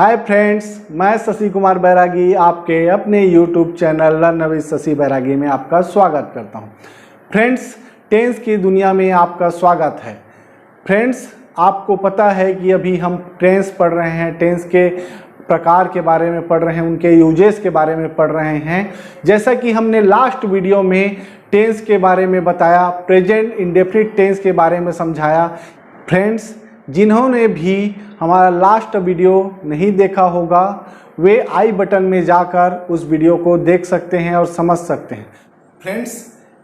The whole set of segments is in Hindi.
हाय फ्रेंड्स, मैं शशि कुमार बैरागी आपके अपने YouTube channel learn with Shashi Bairagi में आपका स्वागत करता हूं। फ्रेंड्स, टेंस की दुनिया में आपका स्वागत है। फ्रेंड्स, आपको पता है कि अभी हम टेंस पढ़ रहे हैं, टेंस के प्रकार के बारे में पढ़ रहे हैं, उनके यूजेस के बारे में पढ़ रहे हैं। जैसा कि हमने लास्ट वीडियो में टेंस के बारे में बताया, प्रेजेंट इंडेफिनिट टेंस के बारे में समझाया। फ्रेंड्स, जिन्होंने भी हमारा लास्ट वीडियो नहीं देखा होगा वे आई बटन में जाकर उस वीडियो को देख सकते हैं और समझ सकते हैं। फ्रेंड्स,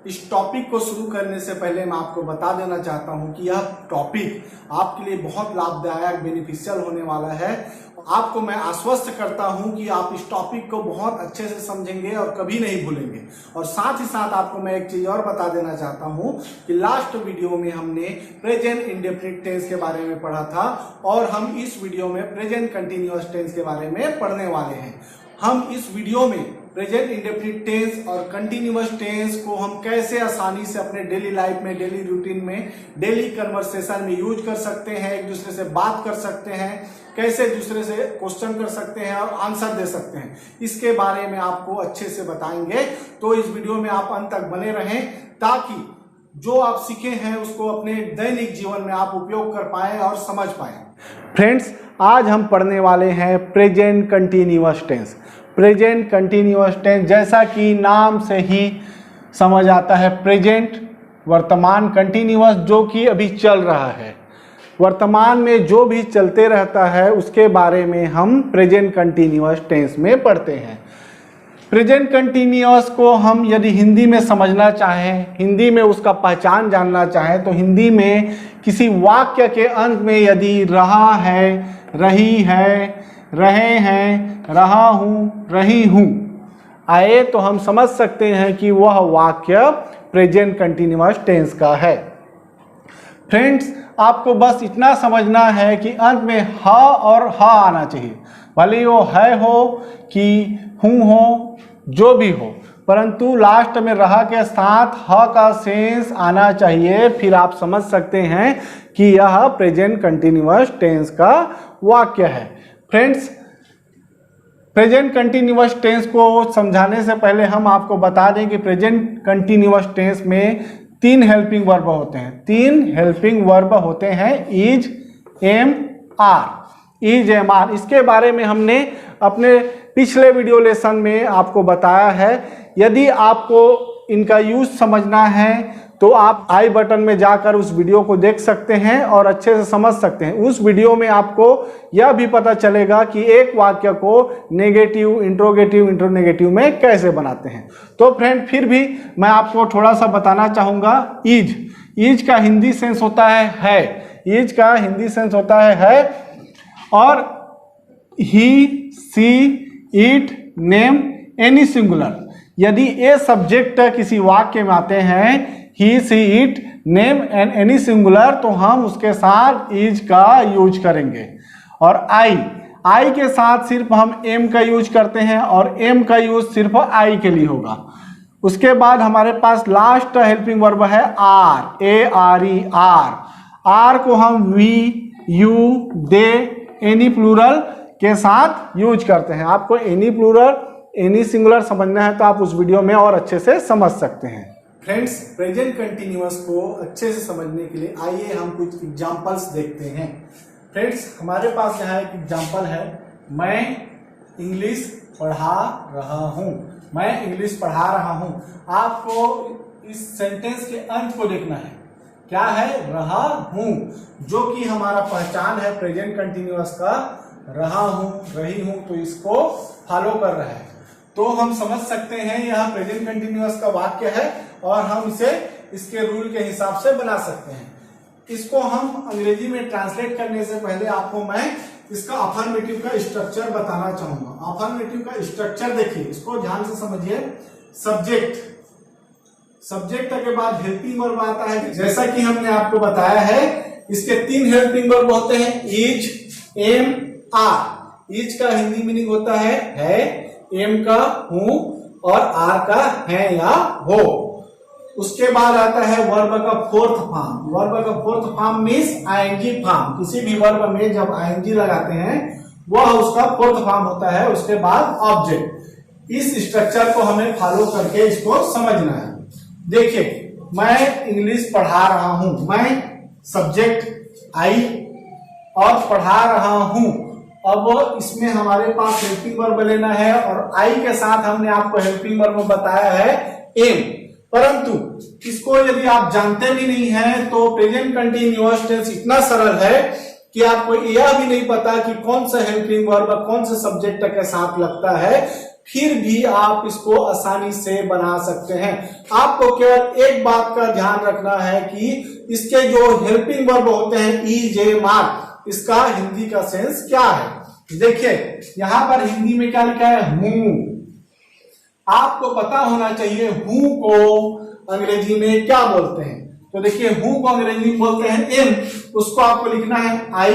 इस टॉपिक को शुरू करने से पहले मैं आपको बता देना चाहता हूं कि यह टॉपिक आपके लिए बहुत लाभदायक, बेनिफिशियल होने वाला है। आपको मैं आश्वस्त करता हूं कि आप इस टॉपिक को बहुत अच्छे से समझेंगे और कभी नहीं भूलेंगे। और साथ ही साथ आपको मैं एक चीज और बता देना चाहता हूं कि लास्ट वीडियो में हमने प्रेजेंट इंडेफिनिट टेंस के बारे में पढ़ा था और हम इस वीडियो में प्रेजेंट कंटिन्यूअस टेंस के बारे में पढ़ने वाले हैं। हम इस वीडियो में प्रेजेंट इंडेफिनिट टेंस और कंटिन्यूअस टेंस को हम कैसे आसानी से अपने डेली लाइफ में, डेली रूटीन में, डेली कन्वर्सेशन में यूज कर सकते हैं, एक दूसरे से बात कर सकते हैं, कैसे दूसरे से क्वेश्चन कर सकते हैं और आंसर दे सकते हैं, इसके बारे में आपको अच्छे से बताएंगे। तो इस वीडियो में आप अंत तक बने रहें ताकि जो आप सीखे हैं उसको अपने दैनिक जीवन में आप उपयोग कर पाएं और समझ पाएं। फ्रेंड्स, आज हम पढ़ने वाले हैं present continuous tense. Present continuous tense जैसा कि नाम से ही समझ आता है, प्रेजेंट वर्तमान, कंटिन्यूअस जो कि अभी चल रहा है, वर्तमान में जो भी चलते रहता है उसके बारे में हम प्रेजेंट कंटिन्यूअस टेंस में पढ़ते हैं। प्रेजेंट कंटिन्यूअस को हम यदि हिंदी में समझना चाहें, हिंदी में उसका पहचान जानना चाहें, तो हिंदी में किसी वाक्य के अंत में यदि रहा है, रही है, रहे हैं, रहा हूँ, रही हूँ आए तो हम समझ सकते हैं कि वह वाक्य प्रेजेंट कंटिन्यूअस टेंस का है। फ्रेंड्स, आपको बस इतना समझना है कि अंत में ह और हा आना चाहिए, भले वो है हो कि हूँ हो, जो भी हो, परंतु लास्ट में रहा के साथ ह का सेंस आना चाहिए। फिर आप समझ सकते हैं कि यह प्रेजेंट कंटिन्यूअस टेंस का वाक्य है। फ्रेंड्स, प्रेजेंट कंटिन्यूअस टेंस को समझाने से पहले हम आपको बता दें कि प्रेजेंट कंटिन्यूअस टेंस में तीन हेल्पिंग वर्ब होते हैं। तीन हेल्पिंग वर्ब होते हैं, is, am, are. Is, am, are, इसके बारे में हमने अपने पिछले वीडियो लेसन में आपको बताया है। यदि आपको इनका यूज समझना है तो आप आई बटन में जाकर उस वीडियो को देख सकते हैं और अच्छे से समझ सकते हैं। उस वीडियो में आपको यह भी पता चलेगा कि एक वाक्य को नेगेटिव, इंट्रोगेटिव, इंट्रोनेगेटिव में कैसे बनाते हैं। तो फ्रेंड, फिर भी मैं आपको थोड़ा सा बताना चाहूँगा। इज, इज का हिंदी सेंस होता है। इज का हिंदी सेंस होता है। और he, she, it, name, any singular, यदि ए सब्जेक्ट किसी वाक्य में आते हैं, he, she, it, name and any singular, तो हम उसके साथ इज का यूज करेंगे। और आई, आई के साथ सिर्फ हम एम का यूज करते हैं और एम का यूज सिर्फ आई के लिए होगा। उसके बाद हमारे पास लास्ट हेल्पिंग वर्ब है are, A R E, are. Are को हम we, you, they, any plural के साथ यूज करते हैं। आपको एनी प्लूरल, एनी सिंगुलर समझना है तो आप उस वीडियो में और अच्छे से समझ सकते हैं। फ्रेंड्स, प्रेजेंट कंटिन्यूअस को अच्छे से समझने के लिए आइए हम कुछ एग्जांपल्स देखते हैं। फ्रेंड्स, हमारे पास यहाँ एक एग्जांपल है, मैं इंग्लिश पढ़ा रहा हूँ। मैं इंग्लिश पढ़ा रहा हूँ। आपको इस सेंटेंस के अंत को देखना है, क्या है, रहा हूँ, जो कि हमारा पहचान है प्रेजेंट कंटिन्यूअस का। रहा हूँ, रही हूँ, तो इसको फॉलो कर रहा है, तो हम समझ सकते हैं यह प्रेजेंट कंटिन्यूअस का वाक्य है और हम इसे इसके रूल के हिसाब से बना सकते हैं। इसको हम अंग्रेजी में ट्रांसलेट करने से पहले आपको मैं इसका अफर्मेटिव का स्ट्रक्चर बताना चाहूंगा। अफर्मेटिव का स्ट्रक्चर देखिए, इसको ध्यान से समझिए। सब्जेक्ट, सब्जेक्ट के बाद हेल्पिंग वर्ब आता है। जैसा कि हमने आपको बताया है, इसके तीन हेल्पिंग वर्ब होते हैं, इज, एम, आर। इज का हिंदी मीनिंग होता है, एम का हूं और आर का है या हो। उसके बाद आता है वर्ब का फोर्थ फॉर्म। वर्ब का fourth form means ING form. किसी भी वर्ब में जब आईएनजी लगाते हैं वह उसका फोर्थ फॉर्म होता है, उसके बाद ऑब्जेक्ट। इस स्ट्रक्चर को हमें फॉलो करके इसको समझना है। देखिए मैं इंग्लिश पढ़ा रहा हूं, मैं सब्जेक्ट आई और पढ़ा रहा हूं। अब इसमें हमारे पास हेल्पिंग वर्ब लेना है और आई के साथ हमने आपको हेल्पिंग वर्ब बताया है एम, परंतु इसको यदि आप जानते भी नहीं हैं तो प्रेजेंट कंटीन्यूअस टेंस इतना सरल है कि आपको यह भी नहीं पता कि कौन सा हेल्पिंग वर्ब कौन से सब्जेक्ट के साथ लगता है, फिर भी आप इसको आसानी से बना सकते हैं। आपको केवल एक बात का ध्यान रखना है कि इसके जो हेल्पिंग वर्ब होते हैं ई जे मार, इसका हिंदी का सेंस क्या है। देखिए यहां पर हिंदी में क्या लिखा है, हूं। आपको पता होना चाहिए हूं को अंग्रेजी में क्या बोलते हैं। तो देखिए हूं को अंग्रेजी में बोलते हैं एम, उसको आपको लिखना है आई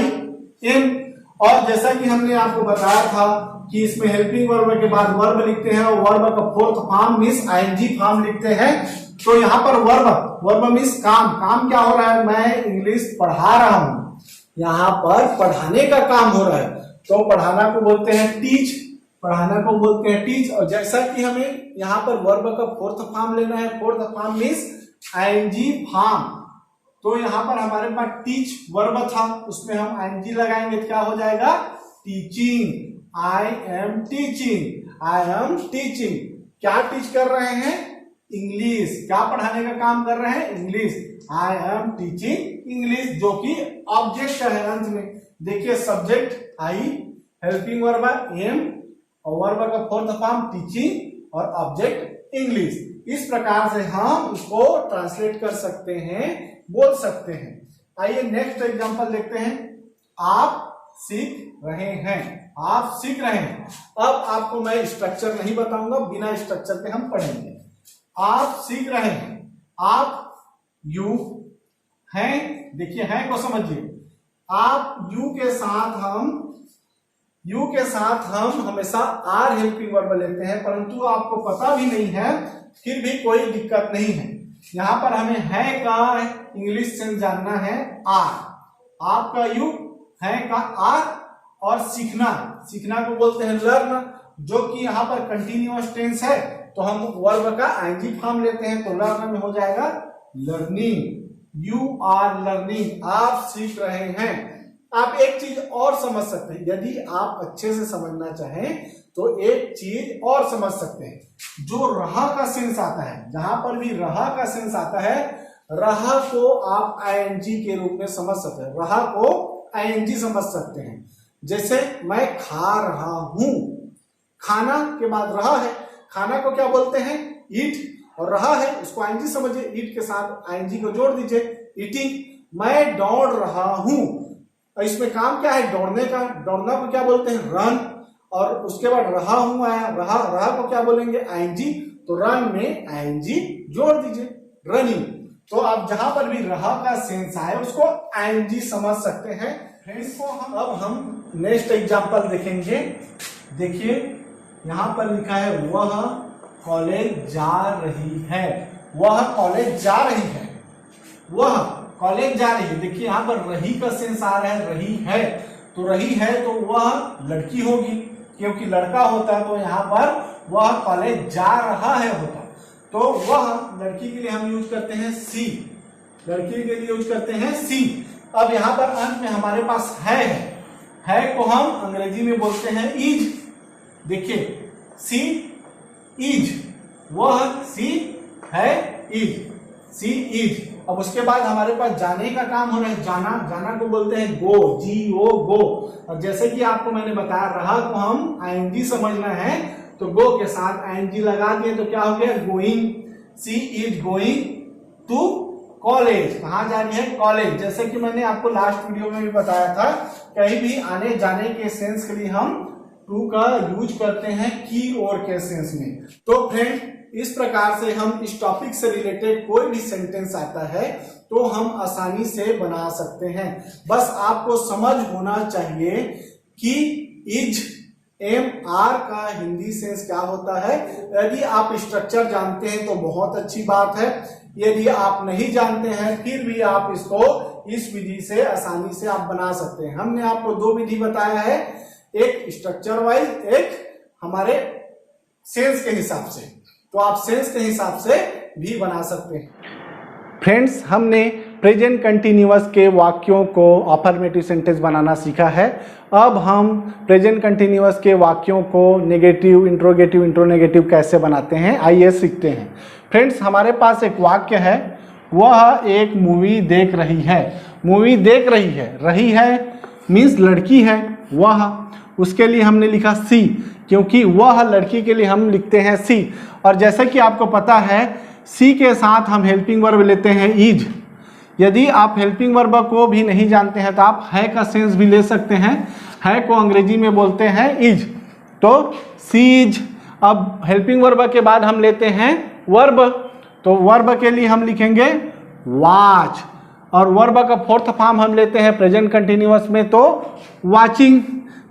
एम। और जैसा कि हमने आपको बताया था कि इसमें हेल्पिंग वर्ब के बाद वर्ब लिखते हैं और वर्ब का fourth form means ING form लिखते हैं। तो यहाँ पर वर्ब मींस काम क्या हो रहा है, मैं इंग्लिश पढ़ा रहा हूं, यहाँ पर पढ़ाने का काम हो रहा है, तो पढ़ाना को बोलते हैं टीच, पढ़ाना को बोलते हैं टीच। और जैसा कि हमें यहाँ पर वर्ब का फोर्थ फॉर्म लेना है, fourth form means ING form, तो यहाँ पर हमारे पास टीच वर्ब था, उसमें हम आईएनजी लगाएंगे तो क्या हो जाएगा, teaching. I am teaching, I am teaching. क्या टीच कर रहे हैं, इंग्लिश। क्या पढ़ाने का काम कर रहे हैं, English. I am teaching English, जो कि ऑब्जेक्ट है अंत में। देखिए subject I, helping verb am और वर्ब का फोर्थ फॉर्म टीचिंग और ऑब्जेक्ट इंग्लिश। इस प्रकार से हम इसको ट्रांसलेट कर सकते हैं, बोल सकते हैं। आइए नेक्स्ट एग्जांपल देखते हैं। आप सीख रहे हैं, आप सीख रहे हैं। अब आपको मैं स्ट्रक्चर नहीं बताऊंगा, बिना स्ट्रक्चर के हम पढ़ेंगे। आप सीख रहे हैं, आप यू हैं, देखिए हैं को समझिए। आप यू के साथ हम हमेशा आर हेल्पिंग वर्ब लेते हैं, परंतु आपको पता भी नहीं है, फिर भी कोई दिक्कत नहीं है। यहां पर हमें है का इंग्लिश सेंस जानना है आर, आपका यू है का आर, और सीखना को बोलते हैं लर्न, जो कि यहाँ पर कंटिन्यूअस टेंस है, तो हम वर्ब का आईएनजी फॉर्म लेते हैं, तो लर्न में हो जाएगा लर्निंग। यू आर लर्निंग, आप सीख रहे हैं। आप एक चीज और समझ सकते हैं, यदि आप अच्छे से समझना चाहें तो एक चीज और समझ सकते हैं। जो रहा का सेंस आता है, जहां पर भी रहा का सेंस आता है, रहा को आप आईएनजी के रूप में समझ सकते हैं, रहा को आईएनजी समझ सकते हैं। जैसे मैं खा रहा हूं, खाना के बाद रहा है, खाना को क्या बोलते हैं, ईट, और रहा है उसको आईएनजी समझिए, ईट के साथ आईएनजी को जोड़ दीजिए, ईटिंग। मैं दौड़ रहा हूं, इसमें काम क्या है, दौड़ने का, दौड़ना को क्या बोलते हैं, रन, और उसके बाद रहा हूं आया, रहा को क्या बोलेंगे, आईएनजी, तो रन में आईएनजी जोड़ दीजिए, रनिंग। तो आप जहां पर भी रहा का सेंस आए उसको आईएनजी समझ सकते हैं। फ्रेंड्स को हम नेक्स्ट एग्जांपल देखेंगे। देखिए यहां पर लिखा है वह कॉलेज जा रही है, वह कॉलेज जा रही है, वह कॉलेज जा रही है। देखिए यहां पर रही का सेंस आ रहा है, रही है, तो रही है तो वह लड़की होगी, क्योंकि लड़का होता है, तो यहाँ पर वह कॉलेज जा रहा है होता, तो वह लड़की के लिए हम यूज करते हैं सी, लड़की के लिए यूज करते हैं सी। अब यहाँ पर अंत में हमारे पास है को हम अंग्रेजी में बोलते हैं इज। देखिए सी इज, वह सी है, इज, सी इज। अब उसके बाद हमारे पास जाने का काम हो रहा है, जाना को बोलते हैं गो, GO गो। और जैसे कि आपको मैंने बताया, रहा को हम आईएनजी समझना है, तो गो के साथ आईएनजी लगा दिए तो क्या हो गया, going. She is going to college, कहाँ जा रही है, कॉलेज। जैसे कि मैंने आपको लास्ट वीडियो में भी बताया था, कहीं भी आने जाने के सेंस के लिए हम टू का यूज करते हैं की और के सेंस में। तो फ्रेंड इस प्रकार से हम इस टॉपिक से रिलेटेड कोई भी सेंटेंस आता है तो हम आसानी से बना सकते हैं। बस आपको समझ होना चाहिए कि इज एम आर का हिंदी सेंस क्या होता है। यदि आप स्ट्रक्चर जानते हैं तो बहुत अच्छी बात है, यदि आप नहीं जानते हैं फिर भी आप इसको इस विधि से आसानी से आप बना सकते हैं। हमने आपको दो विधि बताया है, एक स्ट्रक्चर वाइज, एक हमारे सेंस के हिसाब से। तो आप सेंस के हिसाब से भी बना सकते हैं। फ्रेंड्स, हमने प्रेजेंट कंटिन्यूअस के वाक्यों को अफर्मेटिव सेंटेंस बनाना सीखा है। अब हम प्रेजेंट कंटिन्यूअस के वाक्यों को नेगेटिव, इंट्रोगेटिव, इंट्रोनेगेटिव कैसे बनाते हैं, आइए सीखते हैं। फ्रेंड्स, हमारे पास एक वाक्य है, वह एक मूवी देख रही है। मूवी देख रही है मीन्स लड़की है, वह, उसके लिए हमने लिखा सी, क्योंकि वह लड़की के लिए हम लिखते हैं सी। और जैसा कि आपको पता है, सी के साथ हम हेल्पिंग वर्ब लेते हैं इज। यदि आप हेल्पिंग वर्ब को भी नहीं जानते हैं तो आप है का सेंस भी ले सकते हैं। है को अंग्रेजी में बोलते हैं इज, तो सी इज। अब हेल्पिंग वर्ब के बाद हम लेते हैं वर्ब, तो वर्ब के लिए हम लिखेंगे वॉच, और वर्ब का फोर्थ फॉर्म हम लेते हैं प्रेजेंट कंटिन्यूअस में, तो वाचिंग।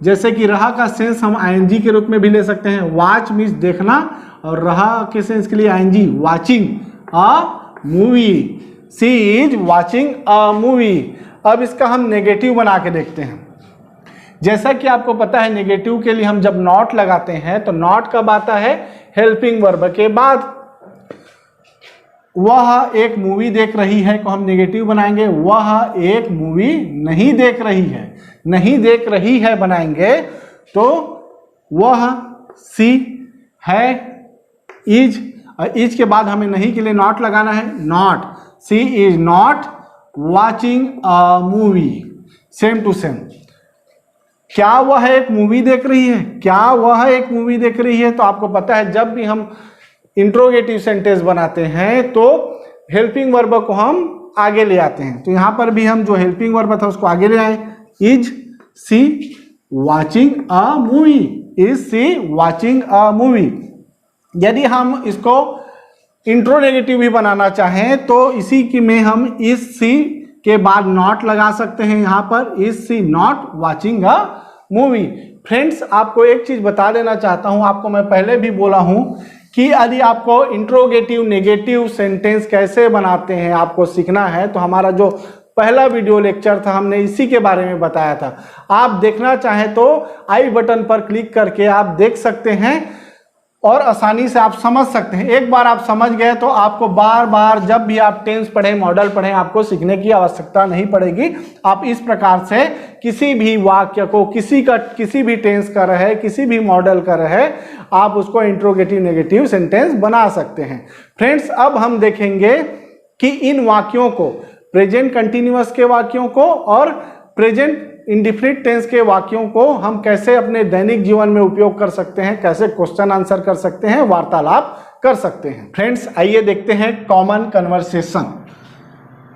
जैसे कि रहा का सेंस हम आईएनजी के रूप में भी ले सकते हैं, वॉच मीन्स देखना, और रहा के सेंस के लिए ING, watching a movie. She is watching a movie. अब इसका हम नेगेटिव बना के देखते हैं। जैसा कि आपको पता है, नेगेटिव के लिए हम जब नॉट लगाते हैं तो नॉट कब आता है, हेल्पिंग वर्ब के बाद। वह एक मूवी देख रही है को हम नेगेटिव बनाएंगे, वह एक मूवी नहीं देख रही है। नहीं देख रही है बनाएंगे तो वह सी है इज, और इज के बाद हमें नहीं के लिए नॉट लगाना है, not. She is not watching a movie. Same to same. क्या वह एक मूवी देख रही है, क्या वह एक मूवी देख रही है, तो आपको पता है जब भी हम इंट्रोगेटिव सेंटेंस बनाते हैं तो हेल्पिंग वर्ब को हम आगे ले आते हैं। तो यहां पर भी हम जो हेल्पिंग वर्ब था उसको आगे ले आए, is she watching a movie, is she watching a movie. यदि हम इसको इंट्रोनेगेटिव भी बनाना चाहें तो इसी की में हम इज सी के बाद नॉट लगा सकते हैं। यहां पर is she not watching a movie. Friends, आपको एक चीज बता देना चाहता हूं, आपको मैं पहले भी बोला हूं कि यदि आपको इंट्रोगेटिव नेगेटिव सेंटेंस कैसे बनाते हैं आपको सीखना है, तो हमारा जो पहला वीडियो लेक्चर था हमने इसी के बारे में बताया था। आप देखना चाहें तो आई बटन पर क्लिक करके आप देख सकते हैं और आसानी से आप समझ सकते हैं। एक बार आप समझ गए तो आपको बार बार जब भी आप टेंस पढ़ें, मॉडल पढ़ें, आपको सीखने की आवश्यकता नहीं पड़ेगी। आप इस प्रकार से किसी भी वाक्य को, किसी भी टेंस का रहे, किसी भी मॉडल का रहे, आप उसको इंट्रोगेटिव नेगेटिव सेंटेंस बना सकते हैं। फ्रेंड्स, अब हम देखेंगे कि इन वाक्यों को, प्रेजेंट कंटिन्यूअस के वाक्यों को और प्रेजेंट इंडिफिनिट टेंस के वाक्यों को हम कैसे अपने दैनिक जीवन में उपयोग कर सकते हैं, कैसे क्वेश्चन आंसर कर सकते हैं, वार्तालाप कर सकते हैं। फ्रेंड्स, आइए देखते हैं कॉमन कन्वर्सेशन।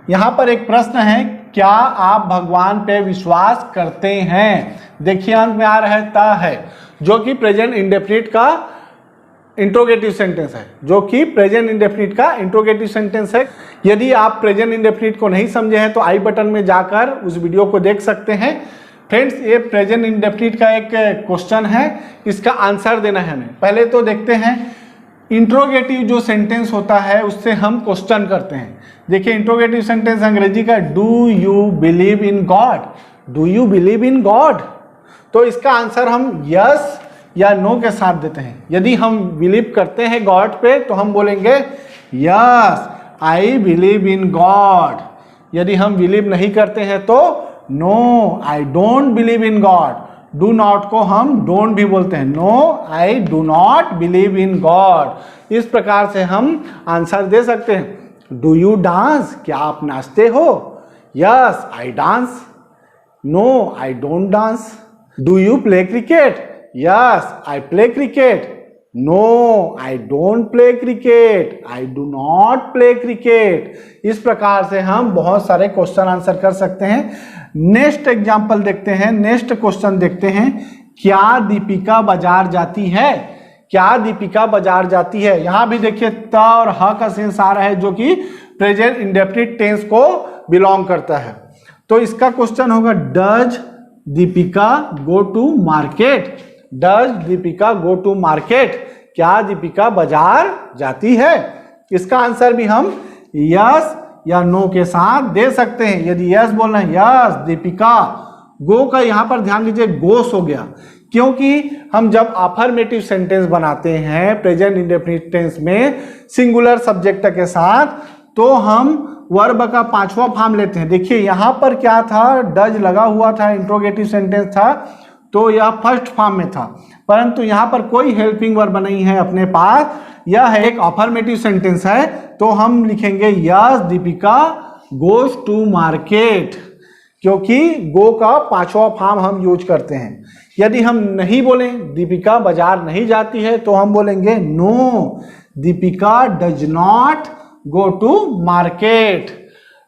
यहां पर एक प्रश्न है, क्या आप भगवान पे विश्वास करते हैं? देखिए अंत में आ रहा है ता है, जो कि प्रेजेंट इंडेफिनिट का इंट्रोगेटिव सेंटेंस है, जो कि प्रेजेंट इंडेफिनिट का इंट्रोगेटिव सेंटेंस है। यदि आप प्रेजेंट इंडेफिनिट को नहीं समझे हैं तो आई बटन में जाकर उस वीडियो को देख सकते हैं। फ्रेंड्स, ये प्रेजेंट इंडेफिनिट का एक क्वेश्चन है, इसका आंसर देना है हमें। पहले तो देखते हैं, इंट्रोगेटिव जो सेंटेंस होता है उससे हम क्वेश्चन करते हैं। देखिए इंट्रोगेटिव सेंटेंस अंग्रेजी का do you believe in God, do you believe in God. तो इसका आंसर हम यस या नो के साथ देते हैं। यदि हम बिलीव करते हैं गॉड पे तो हम बोलेंगे yes I believe in God. यदि हम बिलीव नहीं करते हैं तो no I don't believe in God. Do not को हम डोंट भी बोलते हैं, no I do not believe in God. इस प्रकार से हम आंसर दे सकते हैं। डू यू डांस, क्या आप नाचते हो? Yes I dance. No I don't dance. Do you play cricket? Yes, I play cricket. No, I don't play cricket. I do not play cricket. इस प्रकार से हम बहुत सारे क्वेश्चन आंसर कर सकते हैं। नेक्स्ट एग्जांपल देखते हैं, नेक्स्ट क्वेश्चन देखते हैं, क्या दीपिका बाजार जाती है? क्या दीपिका बाजार जाती है? यहां भी देखिए त और ह का सेंस आ रहा है, जो कि प्रेजेंट इंडेफिनिट टेंस को बिलोंग करता है। तो इसका क्वेश्चन होगा does Deepika go to market? Does Deepika go to market? क्या दीपिका बाजार जाती है? इसका आंसर भी हम यस या नो के साथ दे सकते हैं। यदि यस बोलना है, यस दीपिका गो का यहाँ पर ध्यान दीजिए गोस हो गया, क्योंकि हम जब अफर्मेटिव सेंटेंस बनाते हैं प्रेजेंट इंडेफिनिट टेंस में सिंगुलर सब्जेक्ट के साथ, तो हम वर्ब का 5वां फॉर्म लेते हैं। देखिए यहाँ पर क्या था, डज लगा हुआ था, इंट्रोगेटिव सेंटेंस था, तो यह फर्स्ट फॉर्म में था, परंतु यहाँ पर कोई हेल्पिंग वर्ब नहीं है अपने पास, यह एक अफर्मेटिव सेंटेंस है, तो हम लिखेंगे yes Deepika goes to market, क्योंकि गो का 5वां फॉर्म हम यूज करते हैं। यदि हम नहीं बोलें दीपिका बाजार नहीं जाती है, तो हम बोलेंगे no Deepika does not go to market.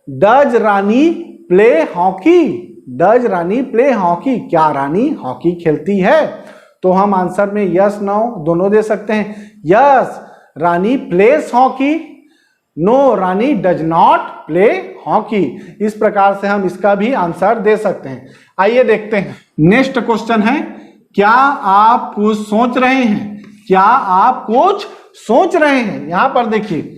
Does Rani play hockey, does Rani play hockey, क्या रानी हॉकी खेलती है? तो हम आंसर में यस नो दोनों दे सकते हैं। Yes Rani plays hockey, no Rani does not play hockey. इस प्रकार से हम इसका भी आंसर दे सकते हैं। आइए देखते हैं, नेक्स्ट क्वेश्चन है, क्या आप कुछ सोच रहे हैं? क्या आप कुछ सोच रहे हैं? यहां पर देखिए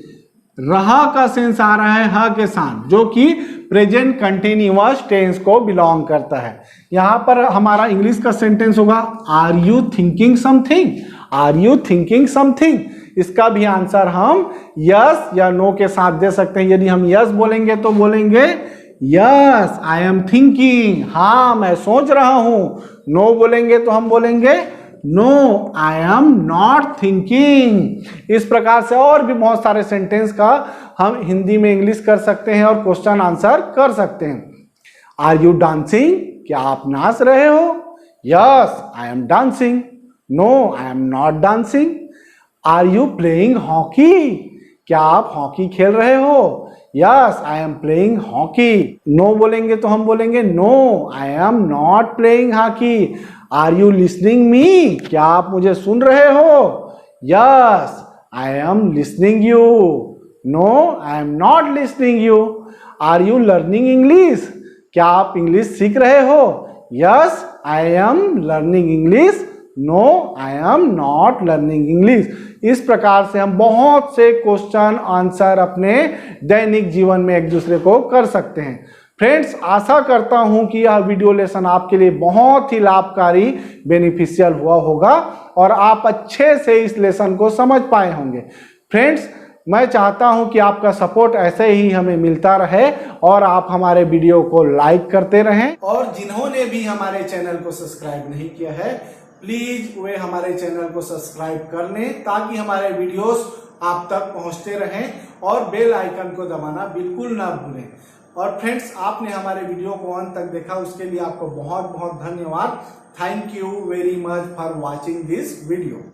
रहा का सेंस आ रहा है ह के साथ, जो कि प्रेजेंट कंटिन्यूअस टेंस को बिलोंग करता है। यहां पर हमारा इंग्लिश का सेंटेंस होगा are you thinking something, are you thinking something. इसका भी आंसर हम यस या नो के साथ दे सकते हैं। यदि हम यस बोलेंगे तो बोलेंगे यस आई एम थिंकिंग, हाँ मैं सोच रहा हूं। नो बोलेंगे तो हम बोलेंगे no I am not thinking. इस प्रकार से और भी बहुत सारे सेंटेंस का हम हिंदी में इंग्लिश कर सकते हैं और क्वेश्चन आंसर कर सकते हैं। आर यू डांसिंग, क्या आप नाच रहे हो? Yes I am dancing, no I am not dancing. Are you playing hockey, क्या आप हॉकी खेल रहे हो? Yes I am playing hockey. No बोलेंगे तो हम बोलेंगे no I am not playing hockey. Are you listening me, क्या आप मुझे सुन रहे हो? Yes I am listening you, no I am not listening you. Are you learning English, क्या आप इंग्लिश सीख रहे हो? Yes I am learning English, no I am not learning English. इस प्रकार से हम बहुत से क्वेश्चन आंसर अपने दैनिक जीवन में एक दूसरे को कर सकते हैं। फ्रेंड्स, आशा करता हूं कि यह वीडियो लेसन आपके लिए बहुत ही लाभकारी बेनिफिशियल हुआ होगा और आप अच्छे से इस लेसन को समझ पाए होंगे। फ्रेंड्स, मैं चाहता हूं कि आपका सपोर्ट ऐसे ही हमें मिलता रहे और आप हमारे वीडियो को लाइक करते रहें, और जिन्होंने भी हमारे चैनल को सब्सक्राइब नहीं किया है प्लीज वे हमारे चैनल को सब्सक्राइब कर लें, ताकि हमारे वीडियोस आप तक पहुंचते रहें, और बेल आइकन को दबाना बिल्कुल ना भूलें। और फ्रेंड्स, आपने हमारे वीडियो को अंत तक देखा उसके लिए आपको बहुत बहुत धन्यवाद। Thank you very much for watching this video.